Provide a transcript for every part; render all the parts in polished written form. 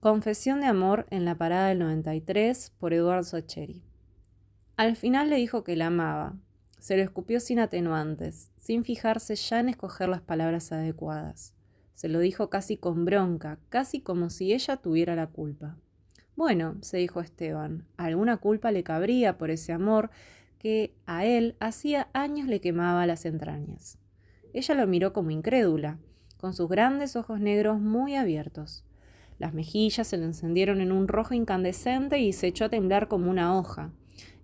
Confesión de amor en la parada del 93 por Eduardo Sacheri. Al final le dijo que la amaba. Se lo escupió sin atenuantes, sin fijarse ya en escoger las palabras adecuadas. Se lo dijo casi con bronca, casi como si ella tuviera la culpa. Bueno, se dijo Esteban, alguna culpa le cabría por ese amor que a él hacía años le quemaba las entrañas. Ella lo miró como incrédula, con sus grandes ojos negros muy abiertos. Las mejillas se le encendieron en un rojo incandescente y se echó a temblar como una hoja.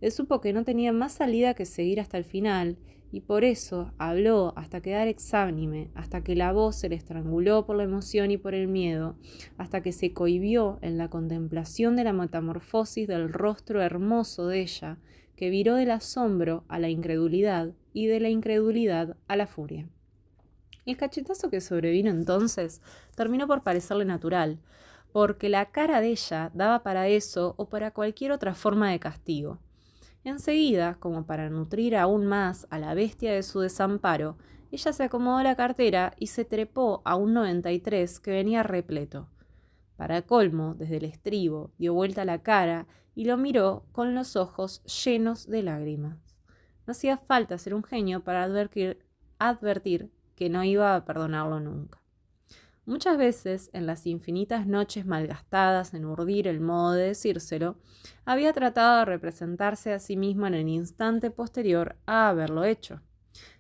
Él supo que no tenía más salida que seguir hasta el final, y por eso habló hasta quedar exánime, hasta que la voz se le estranguló por la emoción y por el miedo, hasta que se cohibió en la contemplación de la metamorfosis del rostro hermoso de ella, que viró del asombro a la incredulidad y de la incredulidad a la furia. El cachetazo que sobrevino entonces terminó por parecerle natural, porque la cara de ella daba para eso o para cualquier otra forma de castigo. Enseguida, como para nutrir aún más a la bestia de su desamparo, ella se acomodó la cartera y se trepó a un 93 que venía repleto. Para colmo, desde el estribo, dio vuelta la cara y lo miró con los ojos llenos de lágrimas. No hacía falta ser un genio para advertir que no iba a perdonarlo nunca. Muchas veces, en las infinitas noches malgastadas en urdir el modo de decírselo, había tratado de representarse a sí mismo en el instante posterior a haberlo hecho.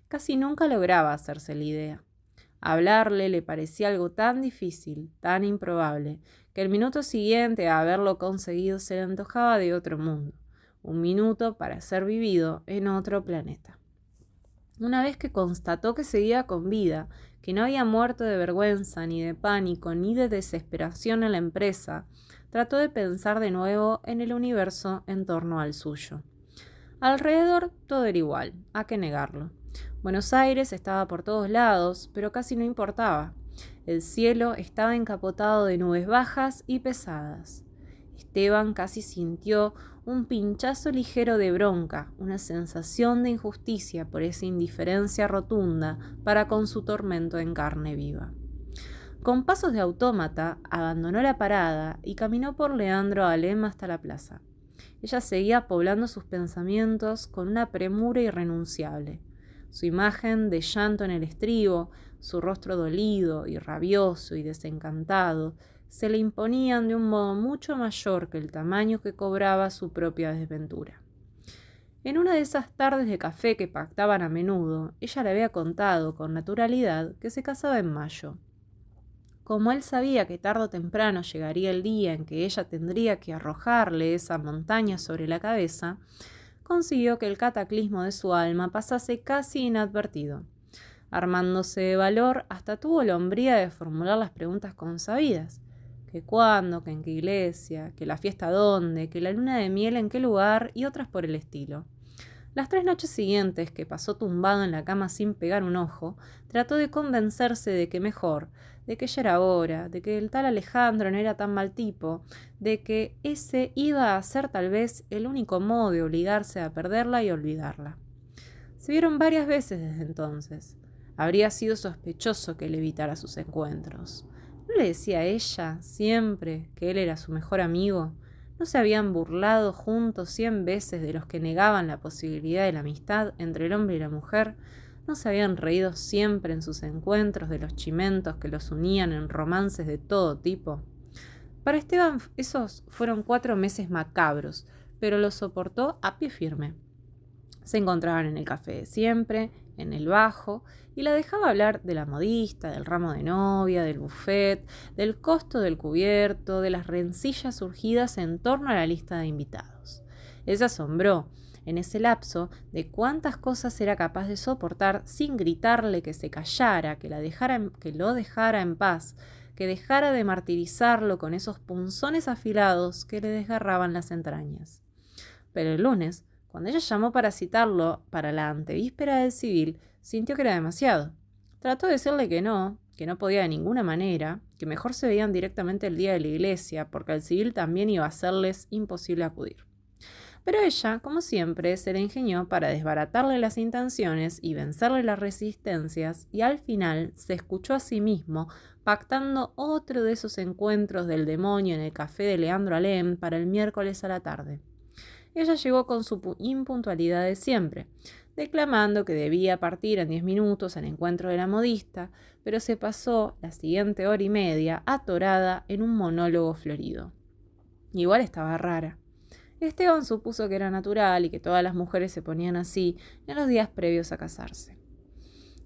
Casi nunca lograba hacerse la idea. Hablarle le parecía algo tan difícil, tan improbable, que el minuto siguiente a haberlo conseguido se le antojaba de otro mundo, un minuto para ser vivido en otro planeta. Una vez que constató que seguía con vida, que no había muerto de vergüenza, ni de pánico, ni de desesperación en la empresa, trató de pensar de nuevo en el universo en torno al suyo. Alrededor todo era igual, ¿a qué negarlo? Buenos Aires estaba por todos lados, pero casi no importaba. El cielo estaba encapotado de nubes bajas y pesadas. Esteban casi sintió un pinchazo ligero de bronca, una sensación de injusticia por esa indiferencia rotunda para con su tormento en carne viva. Con pasos de autómata, abandonó la parada y caminó por Leandro Alem hasta la plaza. Ella seguía poblando sus pensamientos con una premura irrenunciable. Su imagen de llanto en el estribo, su rostro dolido y rabioso y desencantado, se le imponían de un modo mucho mayor que el tamaño que cobraba su propia desventura. En una de esas tardes de café que pactaban a menudo, ella le había contado con naturalidad que se casaba en mayo. Como él sabía que tarde o temprano llegaría el día en que ella tendría que arrojarle esa montaña sobre la cabeza, consiguió que el cataclismo de su alma pasase casi inadvertido. Armándose de valor, hasta tuvo la hombría de formular las preguntas consabidas. Que cuándo, que en qué iglesia, que la fiesta dónde, que la luna de miel en qué lugar y otras por el estilo. Las 3 noches siguientes, que pasó tumbado en la cama sin pegar un ojo, trató de convencerse de que mejor, de que ya era hora, de que el tal Alejandro no era tan mal tipo, de que ese iba a ser tal vez el único modo de obligarse a perderla y olvidarla. Se vieron varias veces desde entonces. Habría sido sospechoso que él evitara sus encuentros. ¿No le decía a ella siempre que él era su mejor amigo? ¿No se habían burlado juntos 100 veces de los que negaban la posibilidad de la amistad entre el hombre y la mujer? ¿No se habían reído siempre en sus encuentros de los chimentos que los unían en romances de todo tipo? Para Esteban esos fueron 4 meses macabros, pero los soportó a pie firme. Se encontraban en el café de siempre, en el bajo, y la dejaba hablar de la modista, del ramo de novia, del buffet, del costo del cubierto, de las rencillas surgidas en torno a la lista de invitados. Él se asombró, en ese lapso, de cuántas cosas era capaz de soportar sin gritarle que se callara, que lo dejara en paz, que dejara de martirizarlo con esos punzones afilados que le desgarraban las entrañas. Pero el lunes, cuando ella llamó para citarlo para la antevíspera del civil, sintió que era demasiado. Trató de decirle que no podía de ninguna manera, que mejor se veían directamente el día de la iglesia, porque al civil también iba a serles imposible acudir. Pero ella, como siempre, se la ingenió para desbaratarle las intenciones y vencerle las resistencias, y al final se escuchó a sí mismo pactando otro de esos encuentros del demonio en el café de Leandro Alem para el miércoles a la tarde. Ella llegó con su impuntualidad de siempre, declamando que debía partir en 10 minutos al encuentro de la modista, pero se pasó la siguiente hora y media atorada en un monólogo florido. Igual estaba rara. Esteban supuso que era natural y que todas las mujeres se ponían así en los días previos a casarse.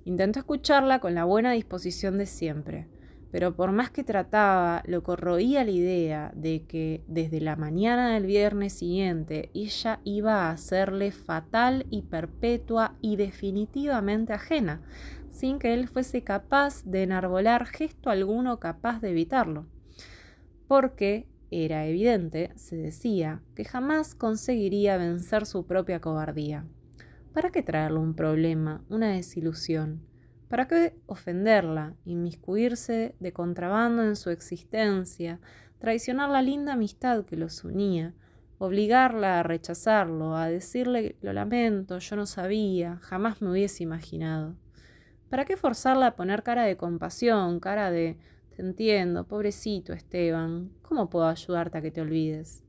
Intentó escucharla con la buena disposición de siempre, pero por más que trataba, lo corroía la idea de que desde la mañana del viernes siguiente ella iba a hacerle fatal y perpetua y definitivamente ajena, sin que él fuese capaz de enarbolar gesto alguno capaz de evitarlo. Porque era evidente, se decía, que jamás conseguiría vencer su propia cobardía. ¿Para qué traerle un problema, una desilusión? ¿Para qué ofenderla, inmiscuirse de contrabando en su existencia, traicionar la linda amistad que los unía, obligarla a rechazarlo, a decirle lo lamento, yo no sabía, jamás me hubiese imaginado? ¿Para qué forzarla a poner cara de compasión, cara de te entiendo, pobrecito Esteban, ¿cómo puedo ayudarte a que te olvides?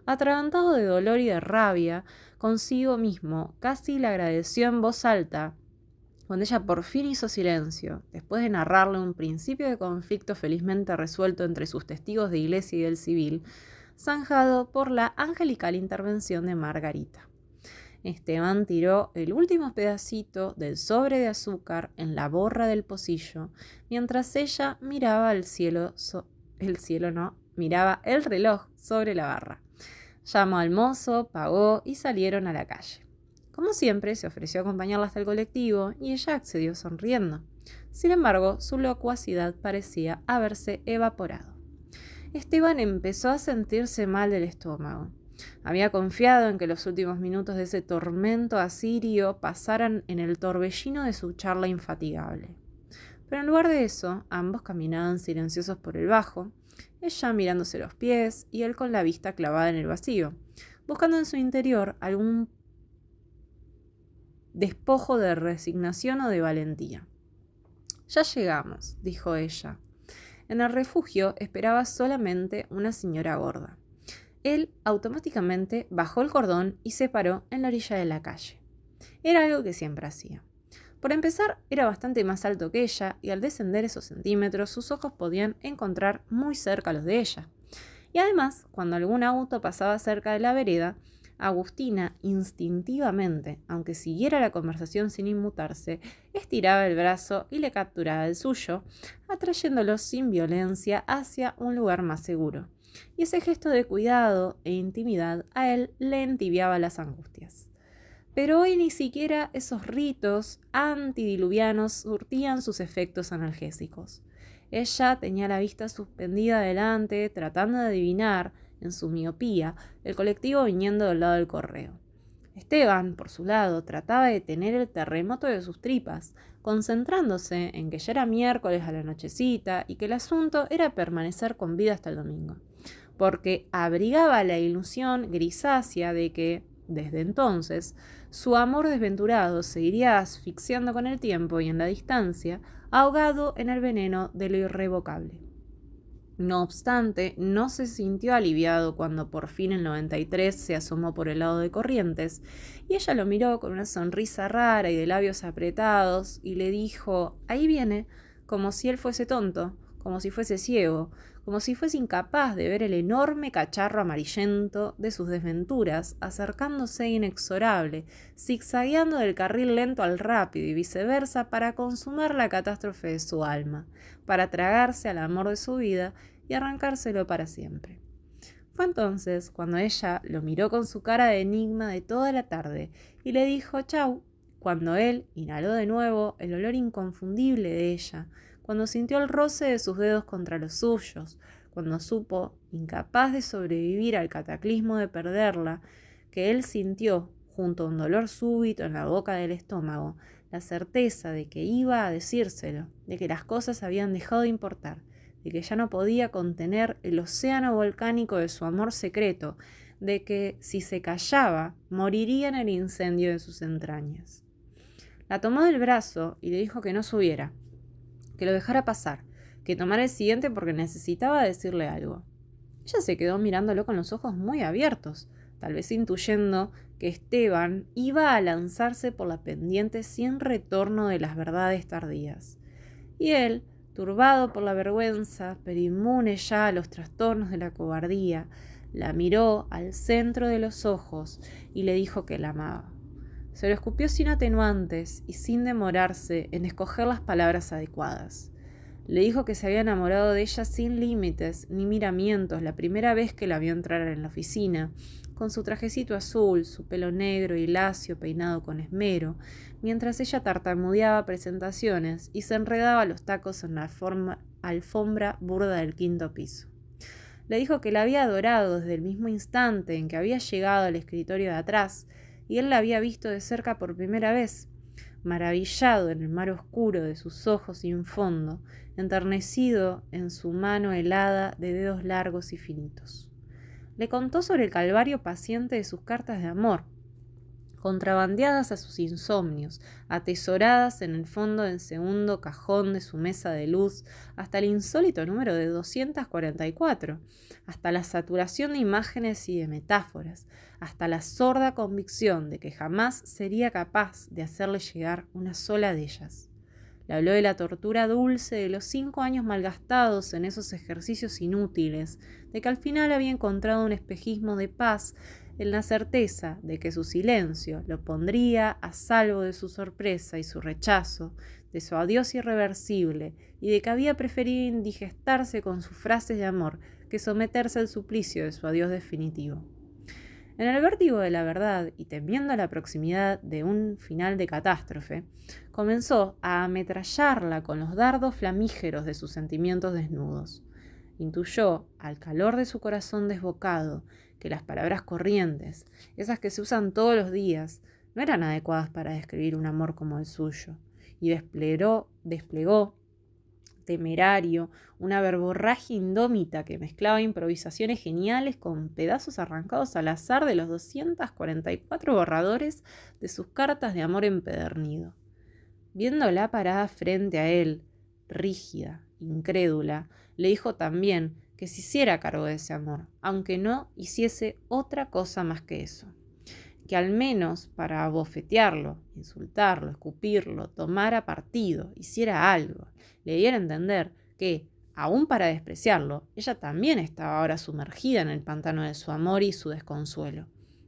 Atragantado de dolor y de rabia consigo mismo, casi le agradeció en voz alta, cuando ella por fin hizo silencio, después de narrarle un principio de conflicto felizmente resuelto entre sus testigos de iglesia y del civil, zanjado por la angelical intervención de Margarita. Esteban tiró el último pedacito del sobre de azúcar en la borra del pocillo, mientras ella miraba miraba el reloj sobre la barra. Llamó al mozo, pagó y salieron a la calle. Como siempre, se ofreció a acompañarla hasta el colectivo y ella accedió sonriendo. Sin embargo, su locuacidad parecía haberse evaporado. Esteban empezó a sentirse mal del estómago. Había confiado en que los últimos minutos de ese tormento asirio pasaran en el torbellino de su charla infatigable. Pero en lugar de eso, ambos caminaban silenciosos por el bajo, ella mirándose los pies y él con la vista clavada en el vacío, buscando en su interior algún despojo de resignación o de valentía. «Ya llegamos», dijo ella. En el refugio esperaba solamente una señora gorda. Él automáticamente bajó el cordón y se paró en la orilla de la calle. Era algo que siempre hacía. Por empezar, era bastante más alto que ella y al descender esos centímetros sus ojos podían encontrar muy cerca los de ella. Y además, cuando algún auto pasaba cerca de la vereda, Agustina instintivamente, aunque siguiera la conversación sin inmutarse, estiraba el brazo y le capturaba el suyo, atrayéndolo sin violencia hacia un lugar más seguro. Y ese gesto de cuidado e intimidad a él le entibiaba las angustias. Pero hoy ni siquiera esos ritos antidiluvianos surtían sus efectos analgésicos. Ella tenía la vista suspendida adelante, tratando de adivinar, en su miopía, el colectivo viniendo del lado del correo. Esteban, por su lado, trataba de tener el terremoto de sus tripas, concentrándose en que ya era miércoles a la nochecita y que el asunto era permanecer con vida hasta el domingo, porque abrigaba la ilusión grisácea de que, desde entonces, su amor desventurado se iría asfixiando con el tiempo y en la distancia, ahogado en el veneno de lo irrevocable. No obstante, no se sintió aliviado cuando por fin el 93 se asomó por el lado de Corrientes, y ella lo miró con una sonrisa rara y de labios apretados, y le dijo, ahí viene, como si él fuese tonto, como si fuese ciego, como si fuese incapaz de ver el enorme cacharro amarillento de sus desventuras, acercándose inexorable, zigzagueando del carril lento al rápido y viceversa para consumar la catástrofe de su alma, para tragarse al amor de su vida y arrancárselo para siempre. Fue entonces cuando ella lo miró con su cara de enigma de toda la tarde y le dijo chau, cuando él inhaló de nuevo el olor inconfundible de ella, cuando sintió el roce de sus dedos contra los suyos, cuando supo, incapaz de sobrevivir al cataclismo de perderla, que él sintió, junto a un dolor súbito en la boca del estómago, la certeza de que iba a decírselo, de que las cosas habían dejado de importar, de que ya no podía contener el océano volcánico de su amor secreto, de que si se callaba, moriría en el incendio de sus entrañas. La tomó del brazo y le dijo que no subiera, que lo dejara pasar, que tomara el siguiente porque necesitaba decirle algo. Ella se quedó mirándolo con los ojos muy abiertos, tal vez intuyendo que Esteban iba a lanzarse por la pendiente sin retorno de las verdades tardías. Y él, turbado por la vergüenza, pero inmune ya a los trastornos de la cobardía, la miró al centro de los ojos y le dijo que la amaba. Se lo escupió sin atenuantes y sin demorarse en escoger las palabras adecuadas. Le dijo que se había enamorado de ella sin límites ni miramientos la primera vez que la vio entrar en la oficina, con su trajecito azul, su pelo negro y lacio peinado con esmero, mientras ella tartamudeaba presentaciones y se enredaba los tacos en la alfombra burda del 5º piso. Le dijo que la había adorado desde el mismo instante en que había llegado al escritorio de atrás y él la había visto de cerca por primera vez, maravillado en el mar oscuro de sus ojos sin fondo, enternecido en su mano helada de dedos largos y finitos. Le contó sobre el calvario paciente de sus cartas de amor, contrabandeadas a sus insomnios, atesoradas en el fondo del segundo cajón de su mesa de luz, hasta el insólito número de 244, hasta la saturación de imágenes y de metáforas, hasta la sorda convicción de que jamás sería capaz de hacerle llegar una sola de ellas. Le habló de la tortura dulce de los 5 años malgastados en esos ejercicios inútiles, de que al final había encontrado un espejismo de paz en la certeza de que su silencio lo pondría a salvo de su sorpresa y su rechazo, de su adiós irreversible, y de que había preferido indigestarse con sus frases de amor que someterse al suplicio de su adiós definitivo. En el vértigo de la verdad y temiendo la proximidad de un final de catástrofe, comenzó a ametrallarla con los dardos flamígeros de sus sentimientos desnudos. Intuyó, al calor de su corazón desbocado, que las palabras corrientes, esas que se usan todos los días, no eran adecuadas para describir un amor como el suyo, y desplegó temerario, una verborragia indómita que mezclaba improvisaciones geniales con pedazos arrancados al azar de los 244 borradores de sus cartas de amor empedernido. Viéndola parada frente a él, rígida, incrédula, le dijo también que se hiciera cargo de ese amor, aunque no hiciese otra cosa más que eso. Que al menos para abofetearlo, insultarlo, escupirlo, tomara partido, hiciera algo, le diera a entender que, aún para despreciarlo, ella también estaba ahora sumergida en el pantano de su amor y su desconsuelo,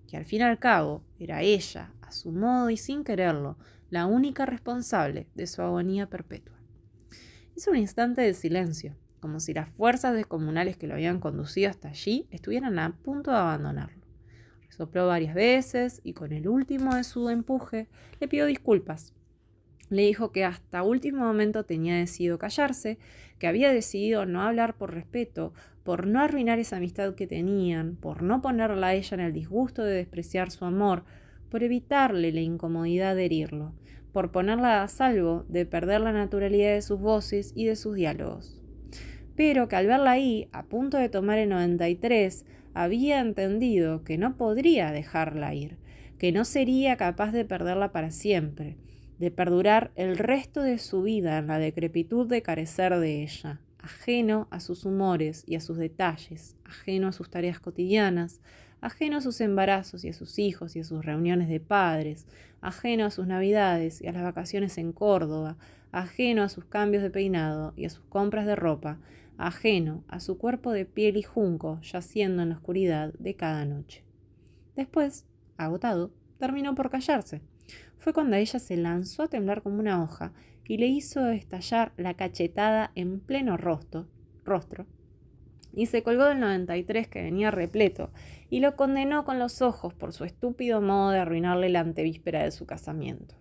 que al fin y al cabo era ella, a su modo y sin quererlo, la única responsable de su agonía perpetua. Hizo un instante de silencio, como si las fuerzas descomunales que lo habían conducido hasta allí estuvieran a punto de abandonarlo. Sopló varias veces y con el último de su empuje le pidió disculpas. Le dijo que hasta último momento tenía decidido callarse, que había decidido no hablar por respeto, por no arruinar esa amistad que tenían, por no ponerla a ella en el disgusto de despreciar su amor, por evitarle la incomodidad de herirlo, por ponerla a salvo de perder la naturalidad de sus voces y de sus diálogos. Pero que al verla ahí, a punto de tomar el 93, había entendido que no podría dejarla ir, que no sería capaz de perderla para siempre, de perdurar el resto de su vida en la decrepitud de carecer de ella, ajeno a sus humores y a sus detalles, ajeno a sus tareas cotidianas, ajeno a sus embarazos y a sus hijos y a sus reuniones de padres, ajeno a sus navidades y a las vacaciones en Córdoba, ajeno a sus cambios de peinado y a sus compras de ropa, ajeno a su cuerpo de piel y junco yaciendo en la oscuridad de cada noche. Después, agotado, terminó por callarse. Fue cuando ella se lanzó a temblar como una hoja y le hizo estallar la cachetada en pleno rostro, y se colgó del 93 que venía repleto y lo condenó con los ojos por su estúpido modo de arruinarle la antevíspera de su casamiento.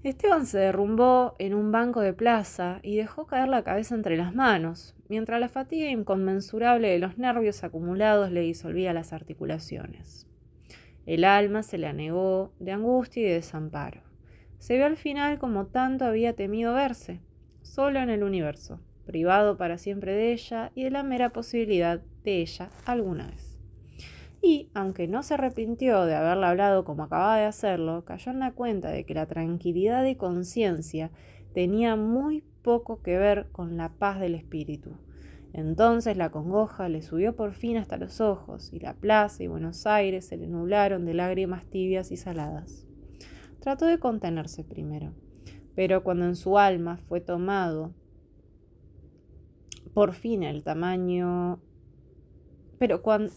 Esteban se derrumbó en un banco de plaza y dejó caer la cabeza entre las manos, mientras la fatiga inconmensurable de los nervios acumulados le disolvía las articulaciones. El alma se le anegó de angustia y de desamparo. Se vio al final como tanto había temido verse, solo en el universo, privado para siempre de ella y de la mera posibilidad de ella alguna vez. Y, aunque no se arrepintió de haberle hablado como acababa de hacerlo, cayó en la cuenta de que la tranquilidad de conciencia tenía muy poco que ver con la paz del espíritu. Entonces la congoja le subió por fin hasta los ojos, y la plaza y Buenos Aires se le nublaron de lágrimas tibias y saladas. Trató de contenerse primero, pero cuando en su alma fue tomado por fin el tamaño... Pero cuando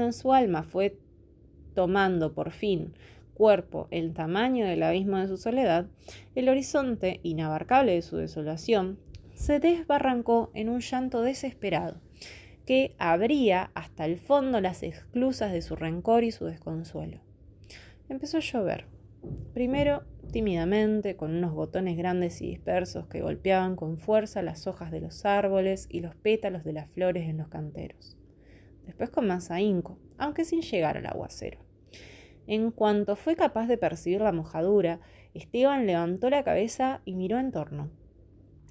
en su alma fue tomando por fin cuerpo el tamaño del abismo de su soledad, el horizonte inabarcable de su desolación se desbarrancó en un llanto desesperado, que abría hasta el fondo las esclusas de su rencor y su desconsuelo. Empezó a llover, primero tímidamente, con unos gotones grandes y dispersos que golpeaban con fuerza las hojas de los árboles y los pétalos de las flores en los canteros. Después con más ahínco, aunque sin llegar al aguacero. En cuanto fue capaz de percibir la mojadura, Esteban levantó la cabeza y miró en torno.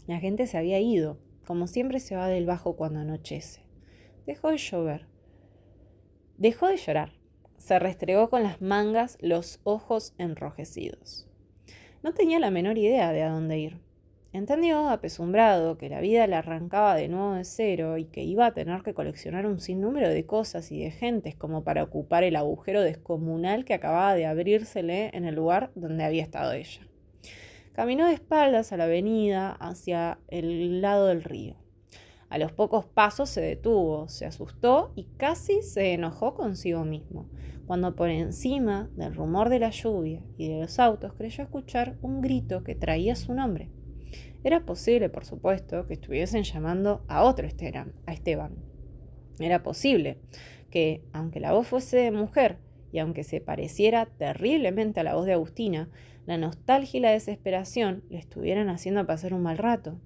La gente se había ido, como siempre se va del bajo cuando anochece. Dejó de llover. Dejó de llorar. Se restregó con las mangas los ojos enrojecidos. No tenía la menor idea de a dónde ir. Entendió, apesumbrado, que la vida le arrancaba de nuevo de cero y que iba a tener que coleccionar un sinnúmero de cosas y de gentes como para ocupar el agujero descomunal que acababa de abrírsele en el lugar donde había estado ella. Caminó de espaldas a la avenida hacia el lado del río. A los pocos pasos se detuvo, se asustó y casi se enojó consigo mismo, cuando por encima del rumor de la lluvia y de los autos creyó escuchar un grito que traía su nombre. Era posible, por supuesto, que estuviesen llamando a otro a Esteban. Era posible que, aunque la voz fuese de mujer y aunque se pareciera terriblemente a la voz de Agustina, la nostalgia y la desesperación le estuvieran haciendo pasar un mal rato.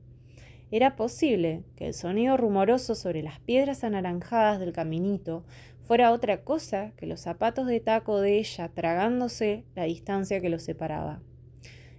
Era posible que el sonido rumoroso sobre las piedras anaranjadas del caminito fuera otra cosa que los zapatos de taco de ella tragándose la distancia que los separaba.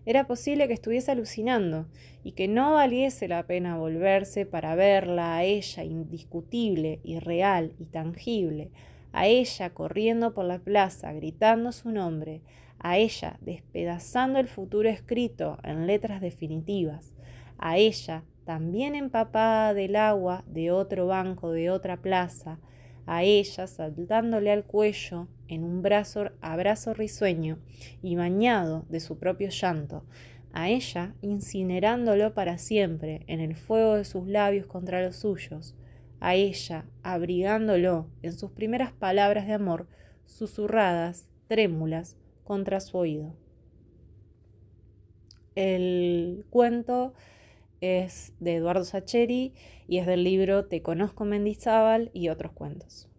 Era posible que estuviese alucinando y que no valiese la pena volverse para verla a ella indiscutible y real y tangible, a ella corriendo por la plaza gritando su nombre, a ella despedazando el futuro escrito en letras definitivas, a ella también empapada del agua de otro banco de otra plaza, a ella saltándole al cuello en un abrazo risueño y bañado de su propio llanto, a ella incinerándolo para siempre en el fuego de sus labios contra los suyos, a ella abrigándolo en sus primeras palabras de amor, susurradas, trémulas, contra su oído. El cuento es de Eduardo Sacheri y es del libro Te conozco Mendizábal y otros cuentos.